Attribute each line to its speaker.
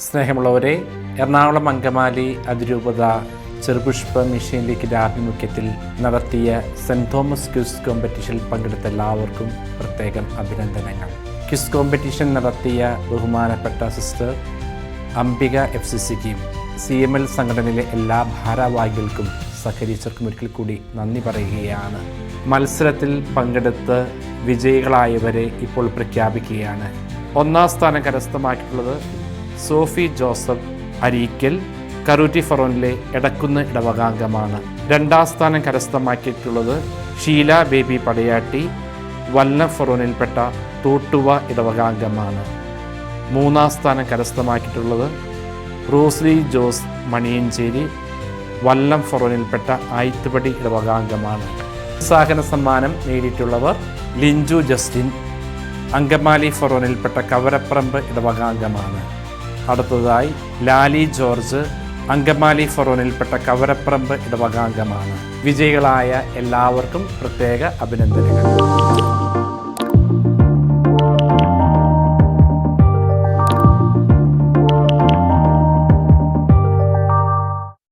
Speaker 1: സ്നേഹമുള്ളവരെ, എറണാകുളം അങ്കമാലി അതിരൂപത ചെറുപുഷ്പ മിഷൻ ലീഗിൻ്റെ ആഭിമുഖ്യത്തിൽ നടത്തിയ സെൻറ് തോമസ് ക്വിസ് കോമ്പറ്റീഷനിൽ പങ്കെടുത്ത എല്ലാവർക്കും പ്രത്യേകം അഭിനന്ദനങ്ങൾ. ക്വിസ് കോമ്പറ്റീഷൻ നടത്തിയ ബഹുമാനപ്പെട്ട സിസ്റ്റർ അംബിക FCCക്കും CML സംഘടനയിലെ എല്ലാ ഭാരവാഹികൾക്കും സഹകരിച്ചവർക്കും ഒരിക്കൽ കൂടി നന്ദി പറയുകയാണ്. മത്സരത്തിൽ പങ്കെടുത്ത് വിജയികളായവരെ ഇപ്പോൾ പ്രഖ്യാപിക്കുകയാണ്. ഒന്നാം സ്ഥാനം കരസ്ഥമാക്കിയിട്ടുള്ളത് സോഫി ജോസഫ് അരീക്കൽ, കറൂറ്റി ഫറോനിലെ എടക്കുന്ന് ഇടവകാംഗമാണ്. രണ്ടാം സ്ഥാനം കരസ്ഥമാക്കിയിട്ടുള്ളത് ഷീല ബേബി പടയാട്ടി, വല്ലം ഫറോനിൽപ്പെട്ട തോട്ടുവ ഇടവകാംഗമാണ്. മൂന്നാം സ്ഥാനം കരസ്ഥമാക്കിയിട്ടുള്ളത് റോസ്ലി ജോസ് മണിയഞ്ചേരി, വല്ലം ഫറോനിൽപ്പെട്ട ആയിത്തുപടി ഇടവകാംഗമാണ്. പ്രോത്സാഹന സമ്മാനം നേടിയിട്ടുള്ളവർ ലിഞ്ചു ജസ്റ്റിൻ, അങ്കമാലി ഫറോനിൽപ്പെട്ട കവരപ്പറമ്പ് ഇടവകാംഗമാണ്. അടുത്തതായി ലാലി ജോർജ്, അങ്കമാലി ഫറോനിൽപ്പെട്ട കവരപ്പറമ്പ് ഇടവകാംഗമാണ്. വിജയികളായ എല്ലാവർക്കും പ്രത്യേക അഭിനന്ദനങ്ങൾ.